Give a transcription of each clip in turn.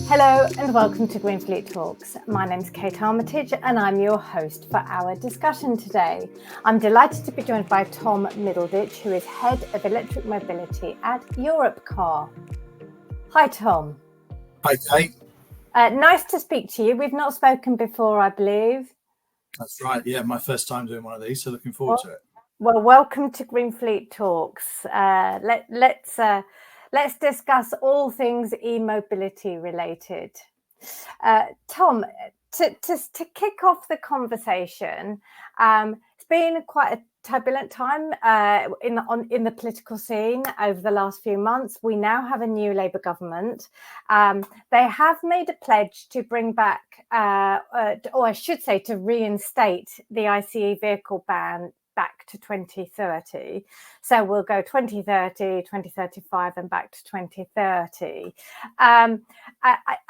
Hello and welcome to GreenFleet Talks. My name is Kate Armitage and I'm your host for our discussion today. I'm delighted to be joined by Tom Middleditch, who is Head of Electric Mobility at Europcar. Hi, Tom. Hi, Kate. Nice to speak to you. We've not spoken before, I believe. That's right. Yeah, my first time doing one of these, so looking forward to it. Well, welcome to GreenFleet Talks. Let's discuss all things e-mobility related. Tom, to kick off the conversation, it's been quite a turbulent time in the political scene over the last few months. We now have a new Labour government. They have made a pledge to bring back, or I should say, to reinstate the ICE vehicle ban back to 2030. So we'll go 2030, 2035 and back to 2030. I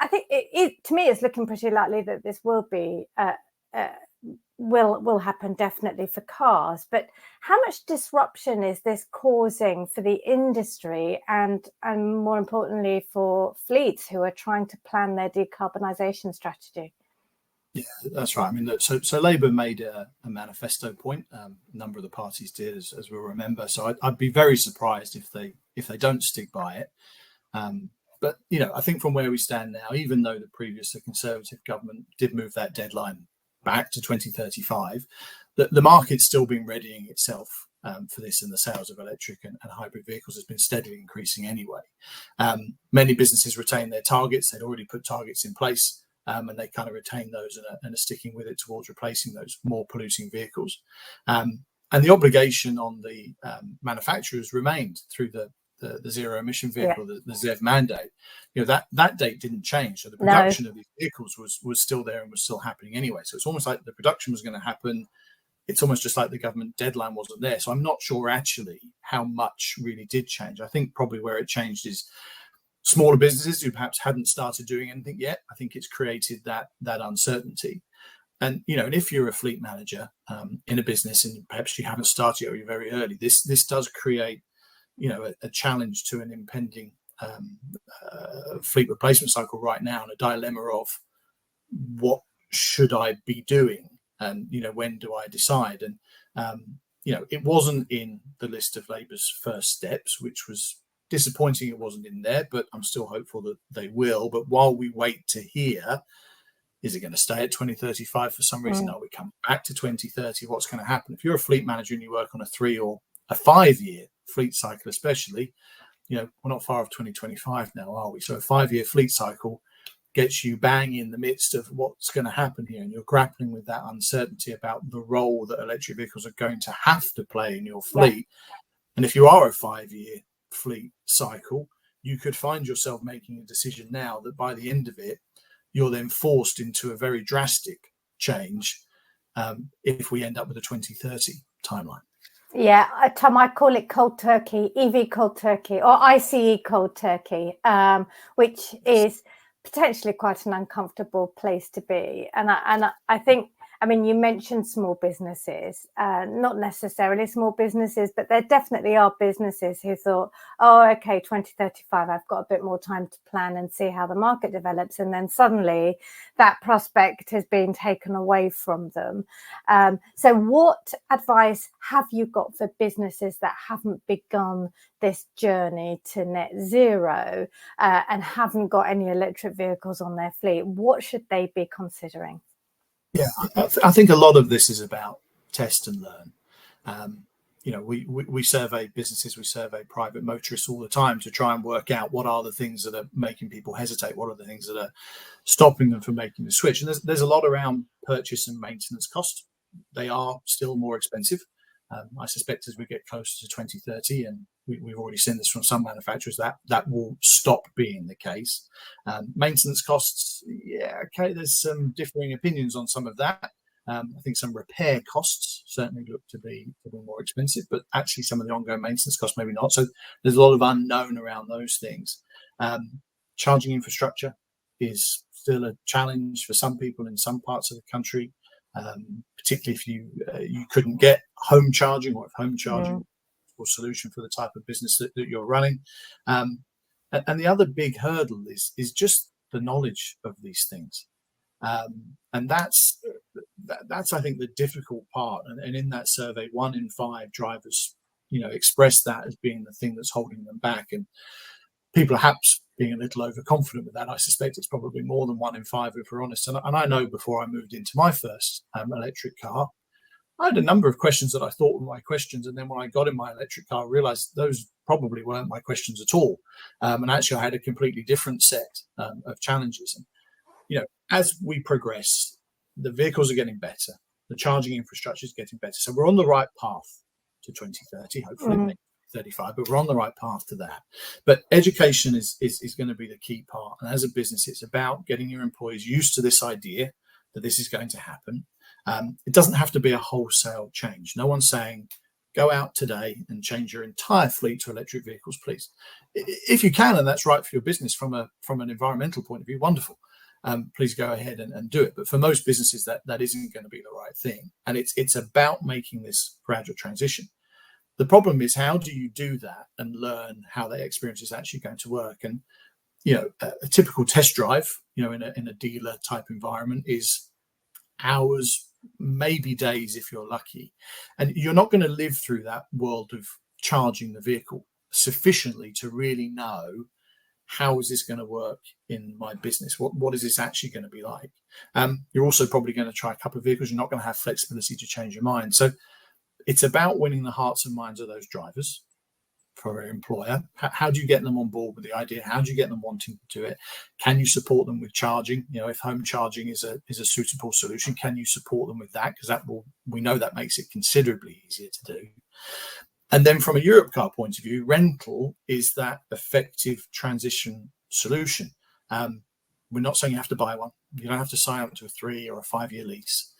think to me, it's looking pretty likely that this will be will happen definitely for cars. But how much disruption is this causing for the industry and more importantly for fleets who are trying to plan their decarbonisation strategy? Yeah, that's right. I mean, look, so Labour made a manifesto point. A number of the parties did, as we'll remember. So I'd be very surprised if they don't stick by it. But I think from where we stand now, even though the Conservative government did move that deadline back to 2035, the market's still been readying itself for this, and the sales of electric and hybrid vehicles has been steadily increasing anyway. Many businesses retain their targets. They'd already put targets in place. And they kind of retain those and are sticking with it towards replacing those more polluting vehicles. And the obligation on the manufacturers remained through the zero emission vehicle, the ZEV mandate. That date didn't change. So the production of these vehicles was still there and was still happening anyway. So it's almost like the production was going to happen. It's almost just like the government deadline wasn't there. So I'm not sure actually how much really did change. I think probably where it changed is smaller businesses who perhaps hadn't started doing anything yet. I think it's created that uncertainty. And and if you're a fleet manager in a business and perhaps you haven't started yet or you're very early, this does create a challenge to an impending fleet replacement cycle right now, and a dilemma of what should I be doing, and when do I decide? And it wasn't in the list of Labour's first steps, which was disappointing it wasn't in there, but I'm still hopeful that they will. But while we wait to hear, is it going to stay at 2035 for some reason? Are we coming back to 2030? What's going to happen? If you're a fleet manager and you work on a 3 or a 5 year fleet cycle, especially, we're not far off 2025 now, are we? So a 5-year fleet cycle gets you bang in the midst of what's going to happen here, and you're grappling with that uncertainty about the role that electric vehicles are going to have to play in your fleet. And if you are a 5-year fleet cycle, you could find yourself making a decision now that by the end of it, you're then forced into a very drastic change if we end up with a 2030 timeline. Yeah, Tom, I call it cold turkey, EV cold turkey, or ICE cold turkey, which is potentially quite an uncomfortable place to be. And I think, you mentioned small businesses, not necessarily small businesses, but there definitely are businesses who thought, oh, okay, 2035, I've got a bit more time to plan and see how the market develops. And then suddenly that prospect has been taken away from them. So what advice have you got for businesses that haven't begun this journey to net zero and haven't got any electric vehicles on their fleet? What should they be considering? Yeah, I think a lot of this is about test and learn. We survey businesses, we survey private motorists all the time to try and work out what are the things that are making people hesitate, what are the things that are stopping them from making the switch. And there's a lot around purchase and maintenance cost. They are still more expensive. I suspect as we get closer to 2030, and we've already seen this from some manufacturers, that will stop being the case. Maintenance costs, there's some differing opinions on some of that. I think some repair costs certainly look to be more expensive, but actually some of the ongoing maintenance costs maybe not. So there's a lot of unknown around those things. Charging infrastructure is still a challenge for some people in some parts of the country. particularly if you couldn't get home charging, or if home charging or solution for the type of business that you're running. And the other big hurdle is just the knowledge of these things. And that's I think the difficult part. And in that survey, 1 in 5 drivers, expressed that as being the thing that's holding them back. And people are perhaps being a little overconfident with that. I suspect it's probably more than 1 in 5, if we're honest. And I know before I moved into my first electric car, I had a number of questions that I thought were my questions. And then when I got in my electric car, I realized those probably weren't my questions at all. And actually, I had a completely different set of challenges. And, as we progress, the vehicles are getting better. The charging infrastructure is getting better. So we're on the right path to 2030, hopefully, maybe 35, but we're on the right path to that. But education is going to be the key part. And as a business, it's about getting your employees used to this idea that this is going to happen. It doesn't have to be a wholesale change. No one's saying, go out today and change your entire fleet to electric vehicles, please. If you can, and that's right for your business from an environmental point of view, wonderful. Please go ahead and do it. But for most businesses, that isn't going to be the right thing. And it's about making this gradual transition. The problem is, how do you do that and learn how that experience is actually going to work? And, a typical test drive, in a dealer type environment is hours, maybe days if you're lucky. And you're not going to live through that world of charging the vehicle sufficiently to really know, how is this going to work in my business? What is this actually going to be like? You're also probably going to try a couple of vehicles. You're not going to have flexibility to change your mind. So it's about winning the hearts and minds of those drivers for an employer. How do you get them on board with the idea? How do you get them wanting to do it? Can you support them with charging? If home charging is a suitable solution, can you support them with that? Because we know that makes it considerably easier to do. And then from a Europcar point of view, rental is that effective transition solution. We're not saying you have to buy one. You don't have to sign up to a 3 or a 5-year lease.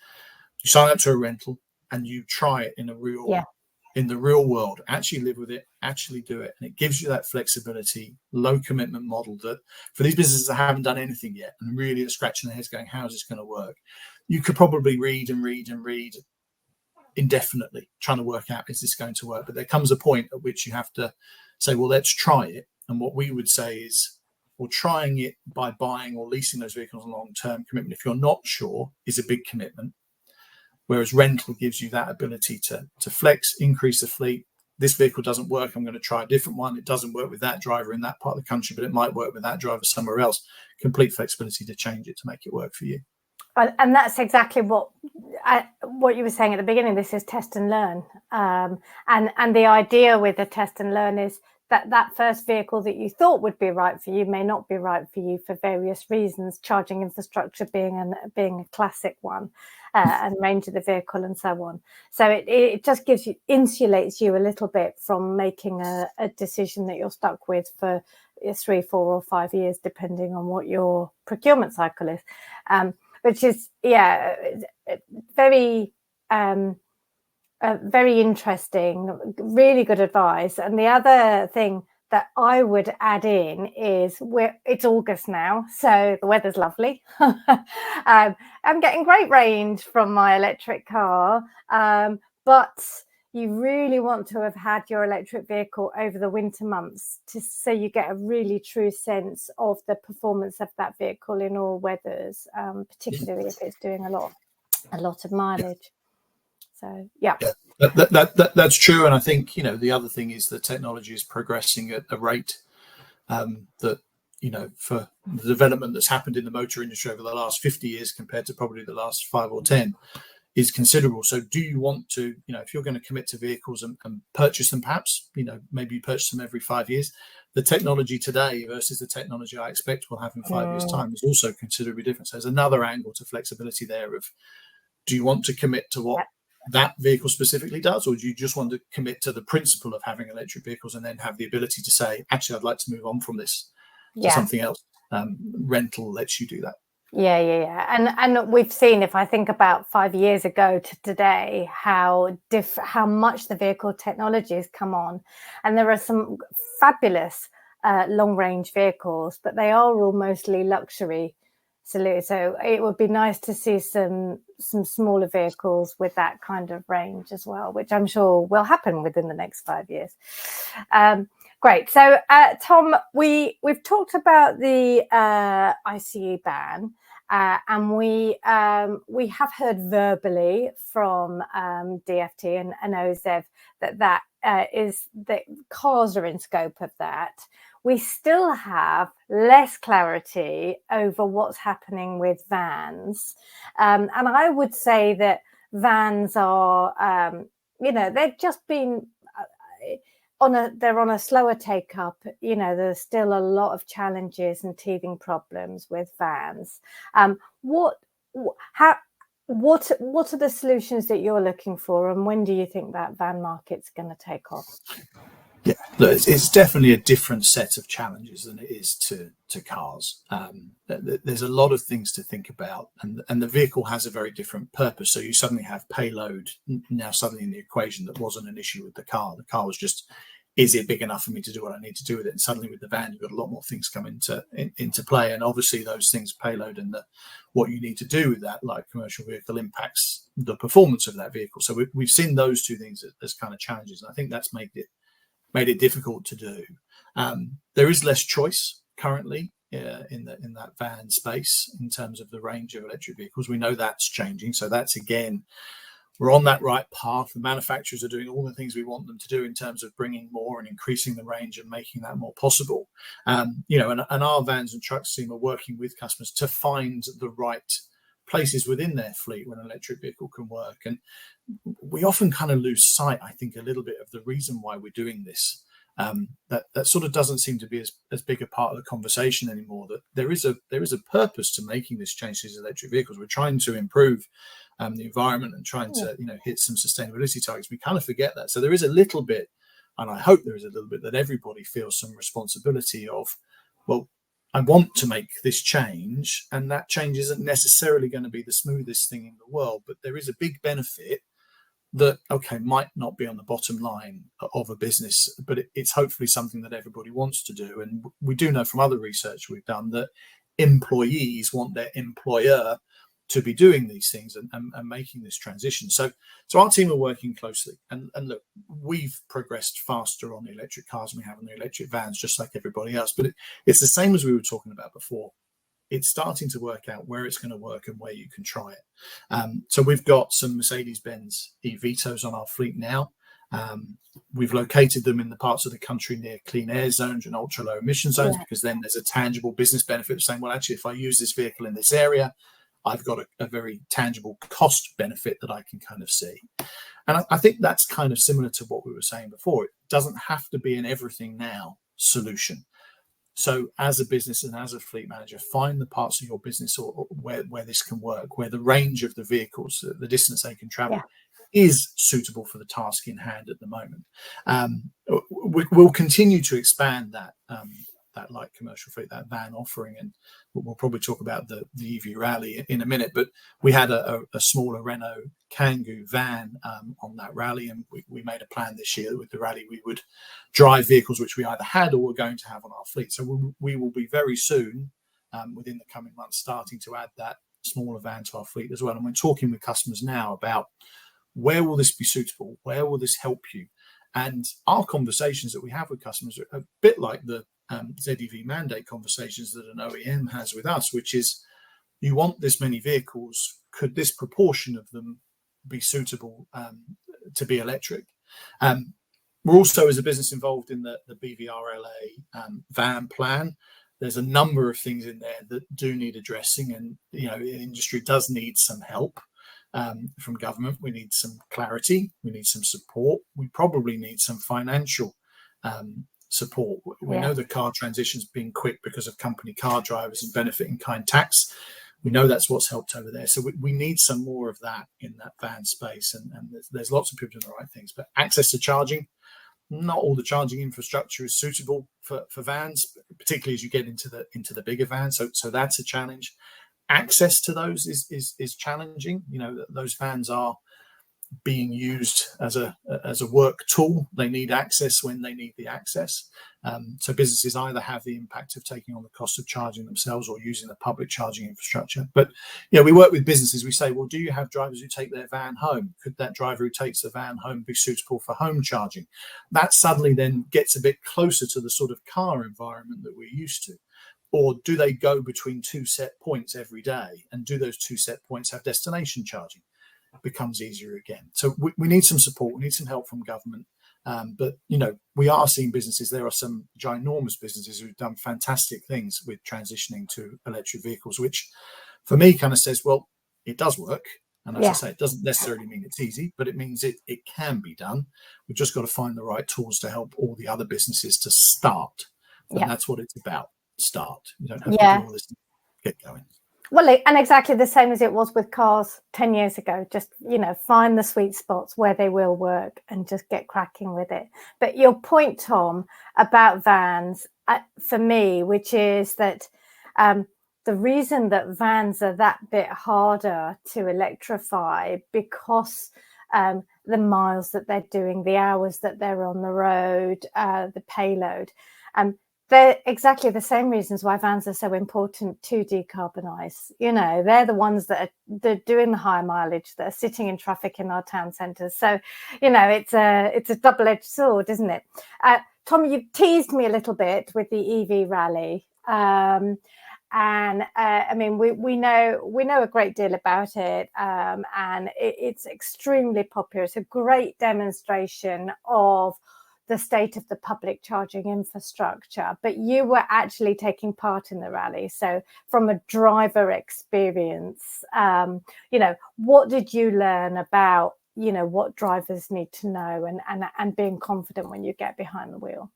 You sign up to a rental and you try it in the real world, actually live with it, actually do it. And it gives you that flexibility, low commitment model that for these businesses that haven't done anything yet and really are scratching their heads going, how is this going to work? You could probably read indefinitely trying to work out, is this going to work? But there comes a point at which you have to say, well, let's try it. And what we would say is, well, trying it by buying or leasing those vehicles on a long-term commitment, if you're not sure, is a big commitment. Whereas rental gives you that ability to flex, increase the fleet. This vehicle doesn't work, I'm going to try a different one. It doesn't work with that driver in that part of the country, but it might work with that driver somewhere else. Complete flexibility to change it to make it work for you. And that's exactly what you were saying at the beginning. This is test and learn. And the idea with the test and learn is that first vehicle that you thought would be right for you may not be right for you for various reasons, charging infrastructure being a classic one, and range of the vehicle and so on. So it just insulates you a little bit from making a decision that you're stuck with for 3, 4 or 5 years, depending on what your procurement cycle is. Which is, very interesting, really good advice. And the other thing that I would add in is it's August now, so the weather's lovely. I'm getting great range from my electric car, but you really want to have had your electric vehicle over the winter months so you get a really true sense of the performance of that vehicle in all weathers, particularly if it's doing a lot of mileage. So that's true. And I think the other thing is the technology is progressing at a rate that for the development that's happened in the motor industry over the last 50 years compared to probably the last 5 or 10 is considerable. So do you want to, if you're going to commit to vehicles and purchase them, perhaps, maybe you purchase them every 5 years, the technology today versus the technology I expect we'll have in 5 years' time is also considerably different. So there's another angle to flexibility there of, do you want to commit to what that vehicle specifically does, or do you just want to commit to the principle of having electric vehicles and then have the ability to say, actually, I'd like to move on from this to something else? Rental lets you do that. And we've seen, if I think about 5 years ago to today, how much the vehicle technology has come on, and there are some fabulous long range vehicles, but they are all mostly luxury Absolutely. So it would be nice to see some smaller vehicles with that kind of range as well, which I'm sure will happen within the next 5 years. Great. So, Tom, we've talked about the ICE ban, and we have heard verbally from DFT and OZEV that cars are in scope of that. We still have less clarity over what's happening with vans. And I would say that vans are, they've just been they're on a slower take up. There's still a lot of challenges and teething problems with vans. What are the solutions that you're looking for, and when do you think that van market's going to take off? Yeah, look, it's definitely a different set of challenges than it is to cars. There's a lot of things to think about, and the vehicle has a very different purpose. So you suddenly have payload now suddenly in the equation that wasn't an issue with the car. The car was just, is it big enough for me to do what I need to do with it? And suddenly with the van, you've got a lot more things come into play. And obviously those things, payload and what you need to do with that, like commercial vehicle, impacts the performance of that vehicle. So we've seen those two things as kind of challenges. And I think that's made it difficult to do. There is less choice currently in that van space in terms of the range of electric vehicles. We know that's changing. So that's, again, we're on that right path. The manufacturers are doing all the things we want them to do in terms of bringing more and increasing the range and making that more possible. And our vans and trucks team are working with customers to find the right places within their fleet when an electric vehicle can work. And we often kind of lose sight, I think, a little bit of the reason why we're doing this. That sort of doesn't seem to be as big a part of the conversation anymore. That there is a purpose to making this change to these electric vehicles. We're trying to improve the environment and trying to hit some sustainability targets. We kind of forget that. So there is a little bit, and I hope there is a little bit, that everybody feels some responsibility of, well, I want to make this change, and that change isn't necessarily going to be the smoothest thing in the world, but there is a big benefit that, okay, might not be on the bottom line of a business, but it's hopefully something that everybody wants to do. And we do know from other research we've done that employees want their employer to be doing these things and making this transition. So our team are working closely. And look, we've progressed faster on the electric cars than we have on the electric vans, just like everybody else. But it's the same as we were talking about before. It's starting to work out where it's going to work and where you can try it. So we've got some Mercedes-Benz e-Vitos on our fleet now. We've located them in the parts of the country near clean air zones and ultra low emission zones, because then there's a tangible business benefit of saying, well, actually, if I use this vehicle in this area, I've got a very tangible cost benefit that I can kind of see. And I think that's kind of similar to what we were saying before. It doesn't have to be an everything now solution. So as a business and as a fleet manager, find the parts of your business or where this can work, where the range of the vehicles, the distance they can travel, is suitable for the task in hand at the moment. We'll continue to expand that light commercial fleet, that van offering, and we'll probably talk about the EV rally in a minute. But we had a smaller Renault Kangoo van on that rally, and we made a plan this year with the rally we would drive vehicles which we either had or were going to have on our fleet. So we will be very soon, within the coming months, starting to add that smaller van to our fleet as well. And we're talking with customers now about where will this be suitable, where will this help you. And our conversations that we have with customers are a bit like the ZEV mandate conversations that an OEM has with us, which is, you want this many vehicles, could this proportion of them be suitable to be electric? We're also, as a business, involved in the BVRLA van plan. There's a number of things in there that do need addressing, and the industry does need some help from government. We need some clarity, we need some support, we probably need some financial support. We know the car transition's been quick because of company car drivers and benefit in kind tax. We know that's what's helped over there. So we need some more of that in that van space. And there's lots of people doing the right things. But access to charging, not all the charging infrastructure is suitable for vans, particularly as you get into the bigger vans. So that's a challenge. Access to those is challenging. Those vans are being used as a work tool. They need access when they need the access. So businesses either have the impact of taking on the cost of charging themselves or using the public charging infrastructure. But we work with businesses. We say, well, do you have drivers who take their van home? Could that driver who takes the van home be suitable for home charging? That suddenly then gets a bit closer to the sort of car environment that we're used to. Or do they go between two set points every day? And do those two set points have destination charging? Becomes easier again. So we need some support. We need some help from government. But we are seeing businesses. There are some ginormous businesses who've done fantastic things with transitioning to electric vehicles, which for me kind of says, well, it does work. And as I say, it doesn't necessarily mean it's easy, but it means it can be done. We've just got to find the right tools to help all the other businesses to start. And that's what it's about. Start. You don't have to do all this to get going. Well, and exactly the same as it was with cars 10 years ago. Just, find the sweet spots where they will work and just get cracking with it. But your point, Tom, about vans, for me, which is that the reason that vans are that bit harder to electrify because the miles that they're doing, the hours that they're on the road, the payload, they're exactly the same reasons why vans are so important to decarbonise. They're the ones that are doing the high mileage, that are sitting in traffic in our town centres. So, it's a double-edged sword, isn't it? Tom, you've teased me a little bit with the EV rally. We know a great deal about it, and it's extremely popular. It's a great demonstration of the state of the public charging infrastructure, but you were actually taking part in the rally. So from a driver experience, what did you learn about, what drivers need to know and being confident when you get behind the wheel?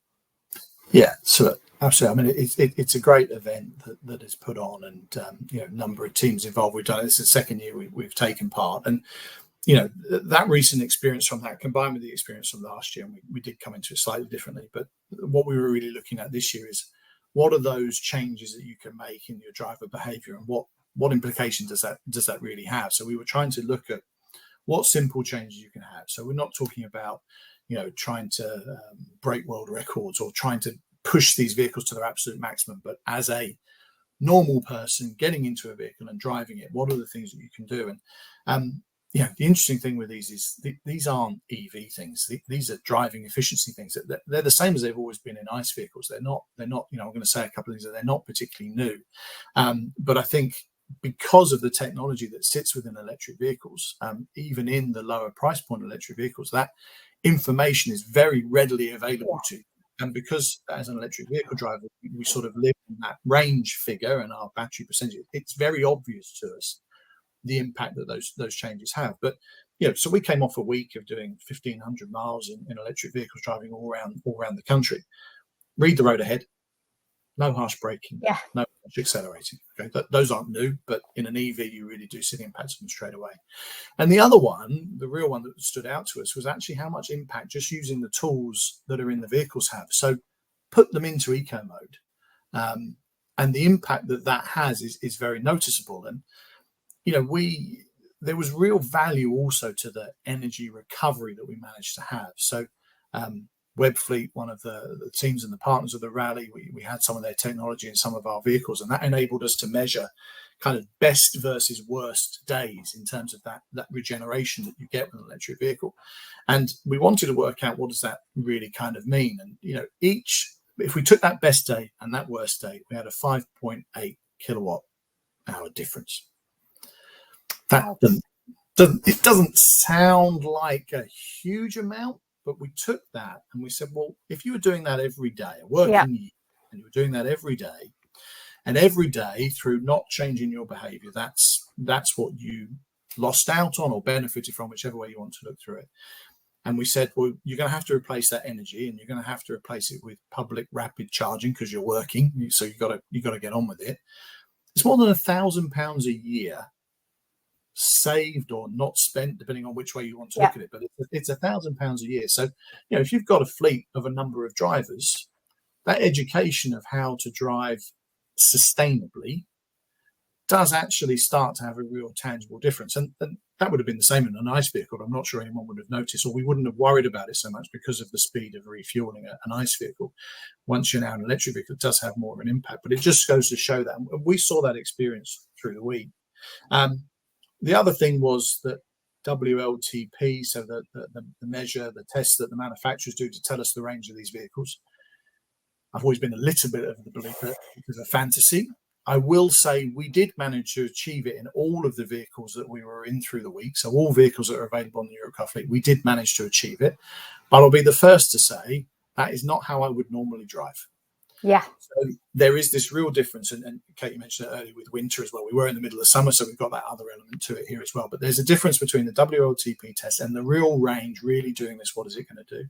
Yeah, so absolutely. I mean, it's a great event that is put on, and a number of teams involved. We've done it. It's the second year we've taken part, and that recent experience from that combined with the experience from last year, and we did come into it slightly differently, but what we were really looking at this year is what are those changes that you can make in your driver behavior, and what implication does that really have? So we were trying to look at what simple changes you can have. So we're not talking about trying to break world records or trying to push these vehicles to their absolute maximum, but as a normal person getting into a vehicle and driving it, what are the things that you can do? And the interesting thing with these is these aren't EV things. These are driving efficiency things. They're the same as they've always been in ICE vehicles. They're not. I'm going to say a couple of things that they're not particularly new, but I think because of the technology that sits within electric vehicles, even in the lower price point electric vehicles, that information is very readily available to you. And because as an electric vehicle driver, we sort of live in that range figure and our battery percentage, it's very obvious to us the impact that those changes have. But so we came off a week of doing 1,500 miles in electric vehicles, driving all around the country. Read the road ahead, no harsh braking, no harsh accelerating. Okay, those aren't new, but in an EV you really do see the impact of them straight away. And the other one, the real one that stood out to us, was actually how much impact just using the tools that are in the vehicles have. So put them into eco mode, and the impact that has is very noticeable. And there was real value also to the energy recovery that we managed to have. So Webfleet, one of the teams and the partners of the rally, we had some of their technology in some of our vehicles, and that enabled us to measure kind of best versus worst days in terms of that regeneration that you get with an electric vehicle. And we wanted to work out what does that really kind of mean. And if we took that best day and that worst day, we had a 5.8 kilowatt hour difference. That doesn't sound like a huge amount, but we took that and we said, well, if you were doing that every day, a working year, and you were doing that every day, and every day through not changing your behavior, that's what you lost out on or benefited from, whichever way you want to look through it. And we said, well, you're going to have to replace that energy, and you're going to have to replace it with public rapid charging because you're working, so you've got to get on with it. It's more than £1,000 a year saved or not spent, depending on which way you want to look at it, but it's £1,000 a year. So if you've got a fleet of a number of drivers, that education of how to drive sustainably does actually start to have a real tangible difference. And that would have been the same in an ICE vehicle. I'm not sure anyone would have noticed, or we wouldn't have worried about it so much because of the speed of refueling an ICE vehicle. Once you're now an electric vehicle, it does have more of an impact, but it just goes to show that. And we saw that experience through the week. The other thing was that WLTP, so the measure, the tests that the manufacturers do to tell us the range of these vehicles. I've always been a little bit of the belief that it was a fantasy. I will say we did manage to achieve it in all of the vehicles that we were in through the week. So all vehicles that are available on the Europcar fleet, we did manage to achieve it. But I'll be the first to say that is not how I would normally drive. Yeah. So there is this real difference. And Kate, mentioned it earlier with winter as well. We were in the middle of summer, so we've got that other element to it here as well. But there's a difference between the WLTP test and the real range really doing this. What is it going to do?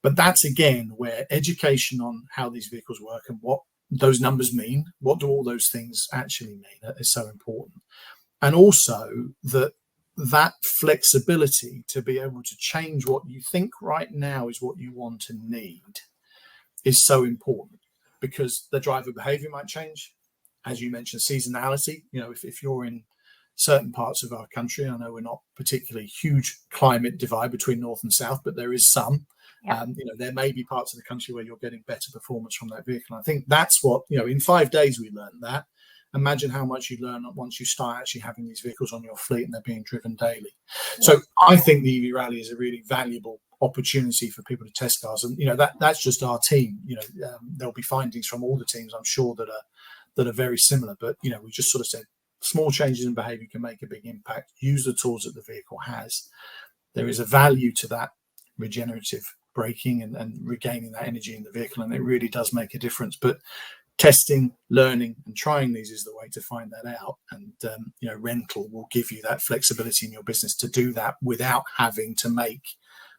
But that's, again, where education on how these vehicles work and what those numbers mean, what do all those things actually mean, is so important. And also that flexibility to be able to change what you think right now is what you want and need is so important, because the driver behavior might change. As you mentioned, seasonality. If you're in certain parts of our country, I know we're not particularly huge climate divide between north and south, but there is some. Yeah. There may be parts of the country where you're getting better performance from that vehicle. And I think that's what, in 5 days we learned that. Imagine how much you learn once you start actually having these vehicles on your fleet and they're being driven daily. Yeah. So I think the EV Rally is a really valuable opportunity for people to test cars. And, that's just our team. There'll be findings from all the teams, I'm sure, that are very similar. But, we just sort of said small changes in behavior can make a big impact. Use the tools that the vehicle has. There is a value to that regenerative braking and regaining that energy in the vehicle, and it really does make a difference. But testing, learning, and trying these is the way to find that out. And rental will give you that flexibility in your business to do that without having to make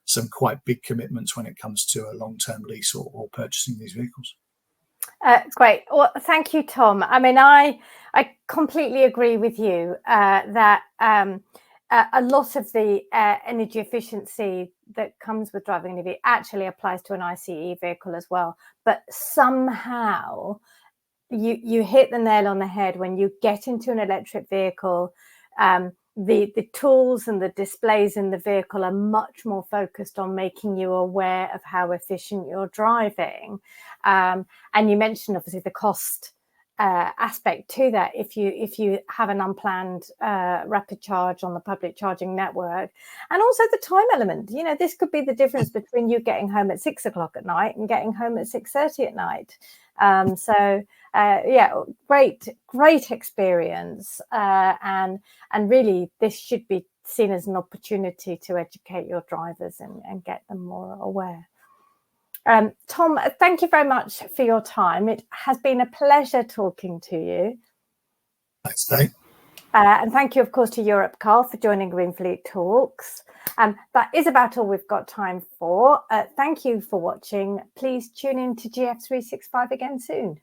some quite big commitments when it comes to a long-term lease or purchasing these vehicles. Great. Well, thank you, Tom. I mean, I completely agree with you that a lot of the energy efficiency that comes with driving an EV actually applies to an ICE vehicle as well. But somehow you hit the nail on the head when you get into an electric vehicle. The tools and the displays in the vehicle are much more focused on making you aware of how efficient you're driving. And you mentioned, obviously, the cost aspect to that. If you have an unplanned rapid charge on the public charging network, and also the time element, this could be the difference between you getting home at 6 o'clock at night and getting home at 6:30 at night. Great experience, and really this should be seen as an opportunity to educate your drivers and get them more aware. Tom, thank you very much for your time. It has been a pleasure talking to you. Thanks, Dave. And thank you, of course, to Europcar for joining GreenFleet Talks. That is about all we've got time for. Thank you for watching. Please tune in to GF365 again soon.